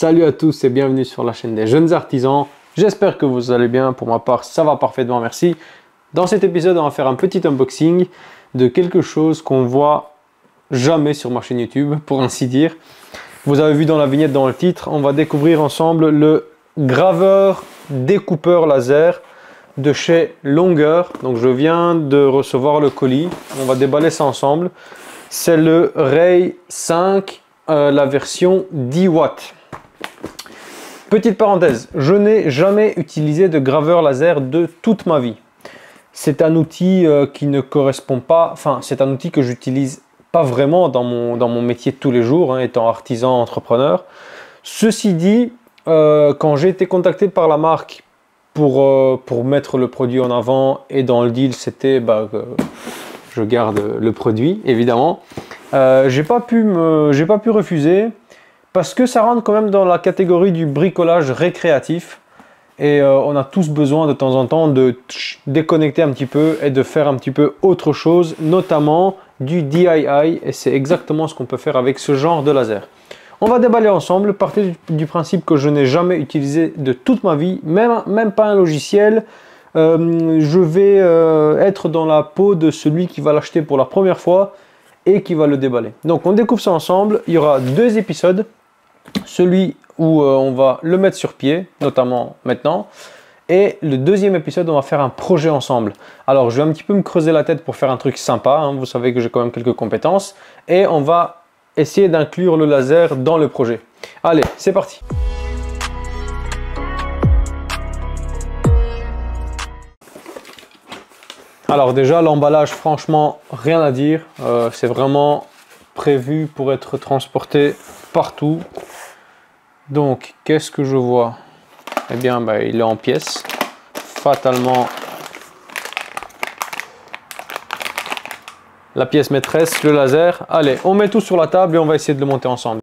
Salut à tous et bienvenue sur la chaîne des jeunes artisans. J'espère que vous allez bien. Pour ma part, ça va parfaitement, merci. Dans cet épisode, on va faire un petit unboxing de quelque chose qu'on voit jamais sur ma chaîne YouTube, pour ainsi dire. Vous avez vu dans la vignette, dans le titre, on va découvrir ensemble le graveur découpeur laser de chez Longer. Donc je viens de recevoir le colis, on va déballer ça ensemble. C'est le Ray 5, la version 10 watts. Petite parenthèse, je n'ai jamais utilisé de graveur laser de toute ma vie. C'est un outil qui ne correspond pas, enfin c'est un outil que j'utilise pas vraiment dans mon métier de tous les jours, hein, étant artisan, entrepreneur. Ceci dit, quand j'ai été contacté par la marque pour mettre le produit en avant, et dans le deal c'était que je garde le produit évidemment, j'ai pas pu refuser. Parce que ça rentre quand même dans la catégorie du bricolage récréatif. Et on a tous besoin de temps en temps de déconnecter un petit peu et de faire un petit peu autre chose, notamment du DIY. Et c'est exactement ce qu'on peut faire avec ce genre de laser. On va déballer ensemble, partez du principe que je n'ai jamais utilisé de toute ma vie, même pas un logiciel. Je vais être dans la peau de celui qui va l'acheter pour la première fois et qui va le déballer. Donc on découvre ça ensemble, il y aura 2 épisodes. Celui où on va le mettre sur pied, notamment maintenant. Et le 2e épisode, on va faire un projet ensemble. Alors, je vais un petit peu me creuser la tête pour faire un truc sympa. Hein. Vous savez que j'ai quand même quelques compétences. Et on va essayer d'inclure le laser dans le projet. Allez, c'est parti. Alors déjà, l'emballage, franchement, rien à dire. C'est vraiment prévu pour être transporté partout. Donc, qu'est-ce que je vois? Eh bien, il est en pièces. Fatalement, la pièce maîtresse, le laser. Allez, on met tout sur la table et on va essayer de le monter ensemble.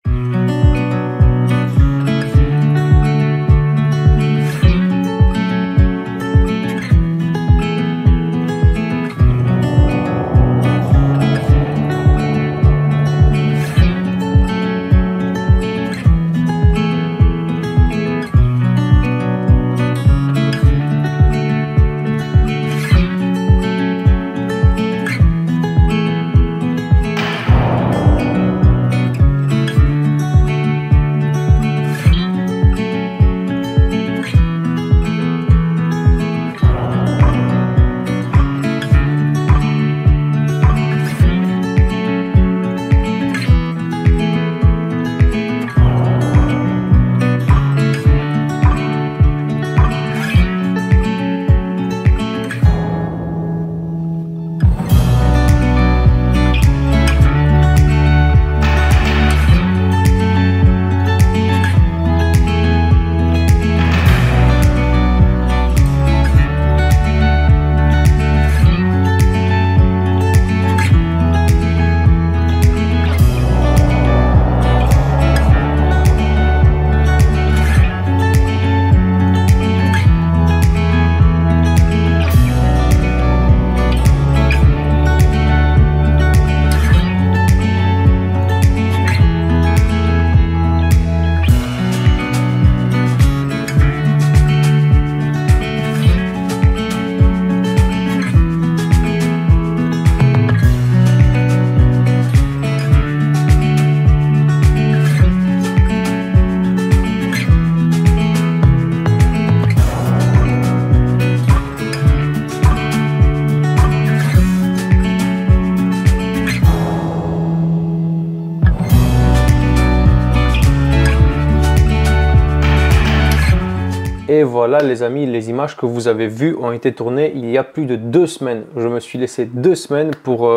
Et voilà les amis, les images que vous avez vues ont été tournées il y a plus de 2 semaines. Je me suis laissé 2 semaines pour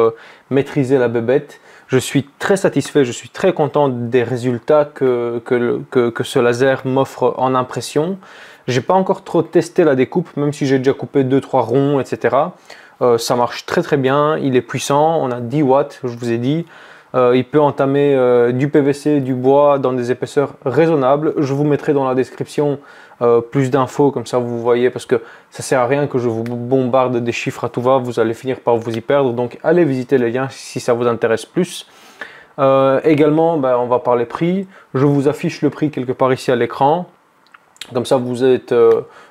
maîtriser la bébête. Je suis très satisfait, je suis très content des résultats que ce laser m'offre en impression. Je n'ai pas encore trop testé la découpe, même si j'ai déjà coupé 2-3 ronds, etc. Ça marche très très bien, il est puissant, on a 10 watts, je vous ai dit. Il peut entamer du PVC, du bois dans des épaisseurs raisonnables. Je vous mettrai dans la description plus d'infos, comme ça vous voyez, parce que ça sert à rien que je vous bombarde des chiffres à tout va, vous allez finir par vous y perdre. Donc allez visiter les liens si ça vous intéresse plus. Également, on va parler prix. Je vous affiche le prix quelque part ici à l'écran. Comme ça, vous êtes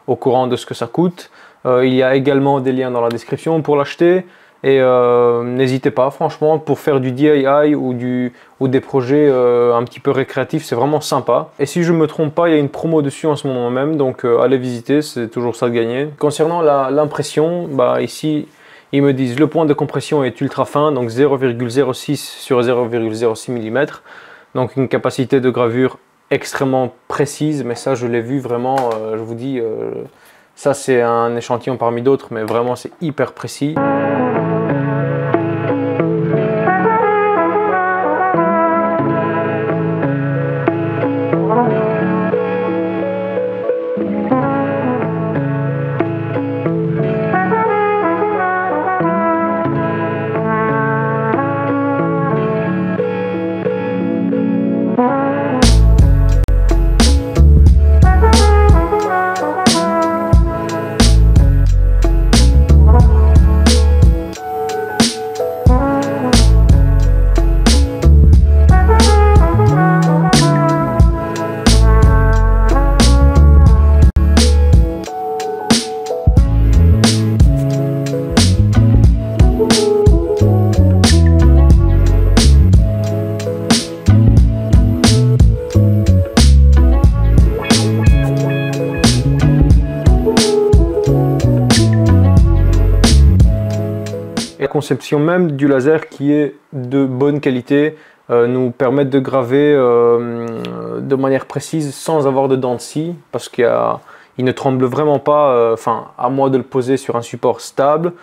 au courant de ce que ça coûte. Il y a également des liens dans la description pour l'acheter. Et n'hésitez pas, franchement, pour faire du DIY ou des projets un petit peu récréatifs, c'est vraiment sympa. Et si je ne me trompe pas, il y a une promo dessus en ce moment même, donc allez visiter, c'est toujours ça de gagner. Concernant l'impression, ici, ils me disent le point de compression est ultra fin, donc 0,06 sur 0,06 mm. Donc une capacité de gravure extrêmement précise, mais ça je l'ai vu vraiment, je vous dis, ça c'est un échantillon parmi d'autres, mais vraiment c'est hyper précis. La conception même du laser qui est de bonne qualité nous permet de graver de manière précise sans avoir de dents de scie, parce qu'il ne tremble vraiment pas, à moi de le poser sur un support stable.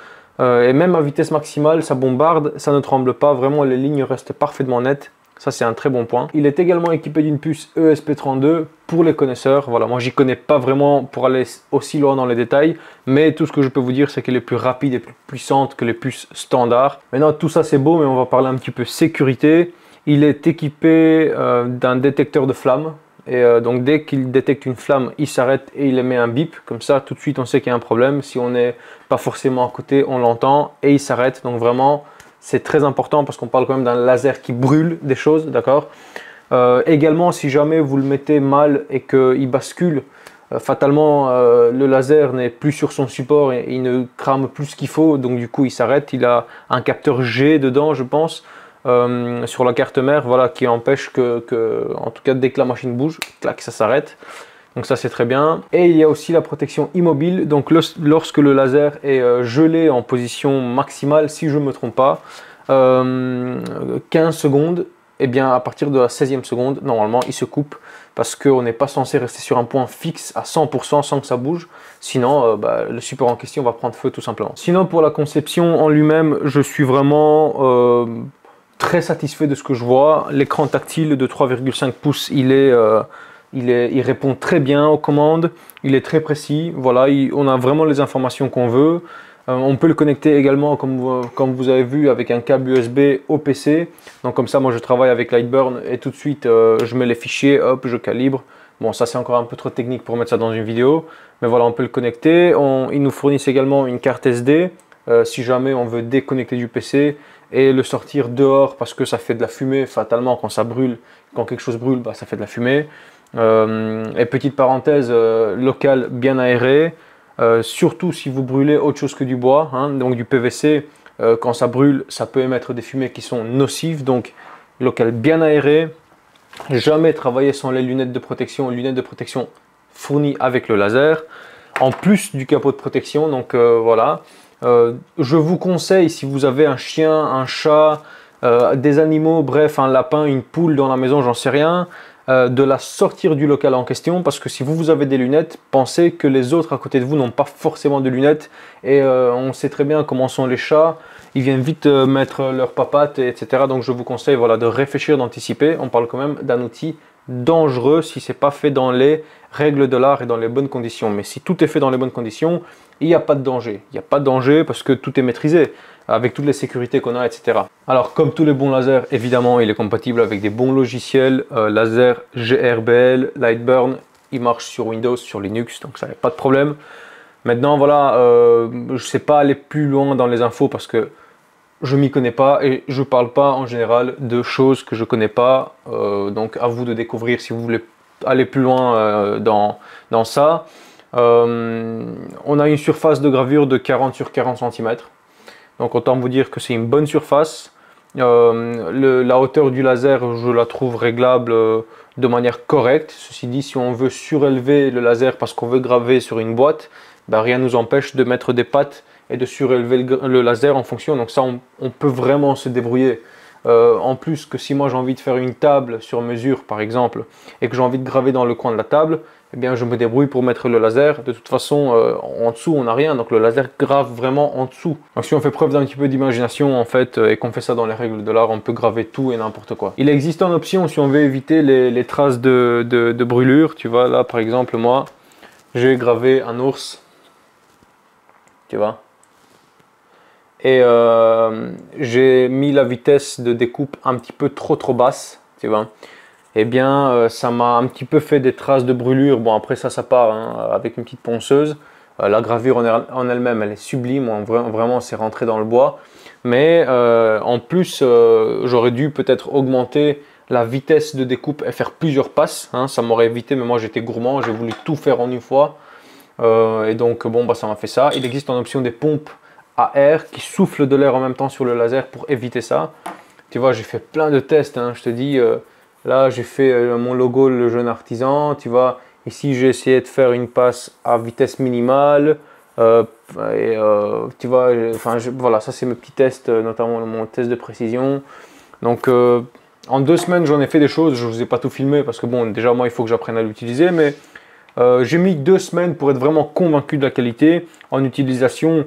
Et même à vitesse maximale, ça bombarde, ça ne tremble pas, vraiment les lignes restent parfaitement nettes. Ça c'est un très bon point. Il est également équipé d'une puce ESP32 pour les connaisseurs. Voilà, moi j'y connais pas vraiment pour aller aussi loin dans les détails, mais tout ce que je peux vous dire c'est qu'elle est plus rapide et plus puissante que les puces standards. Maintenant tout ça c'est beau, mais on va parler un petit peu sécurité. Il est équipé d'un détecteur de flamme. Et donc dès qu'il détecte une flamme, il s'arrête et il émet un bip. Comme ça, tout de suite, on sait qu'il y a un problème. Si on n'est pas forcément à côté, on l'entend et il s'arrête. Donc vraiment, c'est très important parce qu'on parle quand même d'un laser qui brûle des choses, d'accord. Également, si jamais vous le mettez mal et qu'il bascule, fatalement, le laser n'est plus sur son support et il ne crame plus ce qu'il faut. Donc du coup, il s'arrête. Il a un capteur G dedans, je pense. Sur la carte mère, voilà, qui empêche en tout cas dès que la machine bouge, clac, ça s'arrête. Donc ça c'est très bien. Et il y a aussi la protection immobile, donc lorsque le laser est gelé en position maximale, si je ne me trompe pas, 15 secondes, et bien à partir de la 16e seconde, normalement il se coupe, parce qu'on n'est pas censé rester sur un point fixe à 100% sans que ça bouge, sinon le support en question va prendre feu tout simplement. Sinon pour la conception en lui-même, je suis vraiment très satisfait de ce que je vois. L'écran tactile de 3,5 pouces, il répond très bien aux commandes, il est très précis, voilà, on a vraiment les informations qu'on veut. On peut le connecter également, comme vous avez vu, avec un câble USB au PC. Donc comme ça, moi je travaille avec Lightburn et tout de suite je mets les fichiers, hop, je calibre. Bon, ça c'est encore un peu trop technique pour mettre ça dans une vidéo, mais voilà, on peut le connecter. Ils nous fournissent également une carte SD, si jamais on veut déconnecter du PC et le sortir dehors parce que ça fait de la fumée. Fatalement, quand ça brûle, quand quelque chose brûle, ça fait de la fumée. Et petite parenthèse, local bien aéré, surtout si vous brûlez autre chose que du bois, hein, donc du PVC, quand ça brûle, ça peut émettre des fumées qui sont nocives. Donc local bien aéré, jamais travailler sans les lunettes de protection fournies avec le laser, en plus du capot de protection. Donc voilà. Je vous conseille, si vous avez un chien, un chat, des animaux, bref, un lapin, une poule dans la maison, j'en sais rien, de la sortir du local en question, parce que si vous avez des lunettes, pensez que les autres à côté de vous n'ont pas forcément de lunettes, et on sait très bien comment sont les chats, ils viennent vite mettre leurs papates, etc. Donc je vous conseille, voilà, de réfléchir, d'anticiper. On parle quand même d'un outil dangereux si c'est pas fait dans les règles de l'art et dans les bonnes conditions. Mais si tout est fait dans les bonnes conditions, il n'y a pas de danger. Il n'y a pas de danger parce que tout est maîtrisé avec toutes les sécurités qu'on a, etc. Alors comme tous les bons lasers, évidemment, il est compatible avec des bons logiciels, laser GRBL, Lightburn. Il marche sur Windows, sur Linux, donc ça n'a pas de problème. Maintenant, voilà, je ne sais pas aller plus loin dans les infos parce que je m'y connais pas et je parle pas en général de choses que je connais pas. Donc à vous de découvrir si vous voulez aller plus loin dans ça. On a une surface de gravure de 40 sur 40 cm. Donc autant vous dire que c'est une bonne surface. La hauteur du laser, je la trouve réglable de manière correcte. Ceci dit, si on veut surélever le laser parce qu'on veut graver sur une boîte, ben, rien ne nous empêche de mettre des pattes et de surélever le laser en fonction. Donc ça, on peut vraiment se débrouiller. En plus que si moi j'ai envie de faire une table sur mesure par exemple et que j'ai envie de graver dans le coin de la table, eh bien je me débrouille pour mettre le laser. De toute façon en dessous on n'a rien, donc le laser grave vraiment en dessous. Donc si on fait preuve d'un petit peu d'imagination en fait et qu'on fait ça dans les règles de l'art, on peut graver tout et n'importe quoi. Il existe en option si on veut éviter les traces de brûlure. Tu vois là par exemple moi j'ai gravé un ours, tu vois. Et j'ai mis la vitesse de découpe un petit peu trop basse, tu vois. Eh bien, ça m'a un petit peu fait des traces de brûlure. Bon, après ça part hein, avec une petite ponceuse. La gravure en elle-même, elle est sublime. Vraiment, c'est rentré dans le bois. Mais en plus, j'aurais dû peut-être augmenter la vitesse de découpe et faire plusieurs passes. Hein, ça m'aurait évité, mais moi j'étais gourmand. J'ai voulu tout faire en une fois. Et donc, bon, bah, ça m'a fait ça. Il existe en option des pompes à air qui souffle de l'air en même temps sur le laser pour éviter ça. Tu vois, j'ai fait plein de tests, hein, je te dis, là j'ai fait mon logo, le jeune artisan, tu vois, ici j'ai essayé de faire une passe à vitesse minimale, tu vois, voilà, ça c'est mes petits tests, notamment mon test de précision. Donc en 2 semaines j'en ai fait des choses, je ne vous ai pas tout filmé parce que bon, déjà moi il faut que j'apprenne à l'utiliser, mais j'ai mis 2 semaines pour être vraiment convaincu de la qualité en utilisation.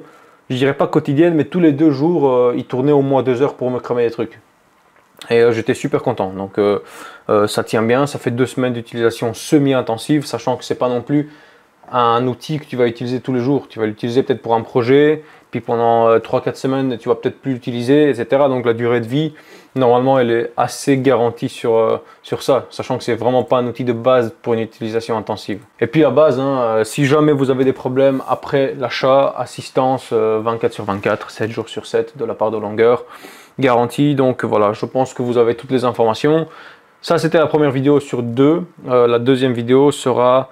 Je dirais pas quotidienne, mais tous les 2 jours, il tournait au moins 2 heures pour me cramer les trucs. Et j'étais super content. Donc ça tient bien, ça fait 2 semaines d'utilisation semi-intensive, sachant que c'est pas non plus un outil que tu vas utiliser tous les jours. Tu vas l'utiliser peut-être pour un projet, puis pendant 3-4 semaines, tu vas peut-être plus l'utiliser, etc. Donc la durée de vie, normalement, elle est assez garantie sur ça, sachant que c'est vraiment pas un outil de base pour une utilisation intensive. Et puis à base, hein, si jamais vous avez des problèmes après l'achat, assistance 24 sur 24, 7 jours sur 7 de la part de Longueur, garantie. Donc voilà, je pense que vous avez toutes les informations. Ça, c'était la première vidéo sur 2. La deuxième vidéo sera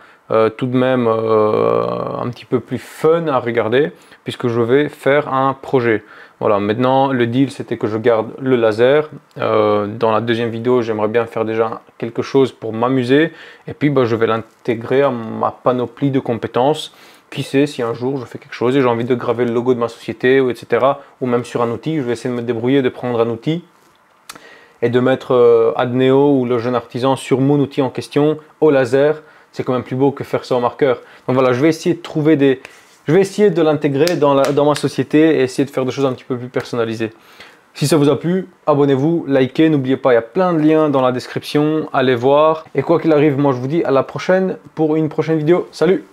tout de même un petit peu plus fun à regarder puisque je vais faire un projet. Voilà, maintenant le deal c'était que je garde le laser. Dans la deuxième vidéo, j'aimerais bien faire déjà quelque chose pour m'amuser et puis je vais l'intégrer à ma panoplie de compétences. Qui sait si un jour je fais quelque chose et j'ai envie de graver le logo de ma société, ou etc. Ou même sur un outil, je vais essayer de me débrouiller, de prendre un outil et de mettre Adneo ou le jeune artisan sur mon outil en question au laser. C'est quand même plus beau que faire ça au marqueur. Donc voilà, je vais essayer de trouver je vais essayer de l'intégrer dans ma société et essayer de faire des choses un petit peu plus personnalisées. Si ça vous a plu, abonnez-vous, likez, n'oubliez pas, il y a plein de liens dans la description, allez voir. Et quoi qu'il arrive, moi je vous dis à la prochaine pour une prochaine vidéo. Salut!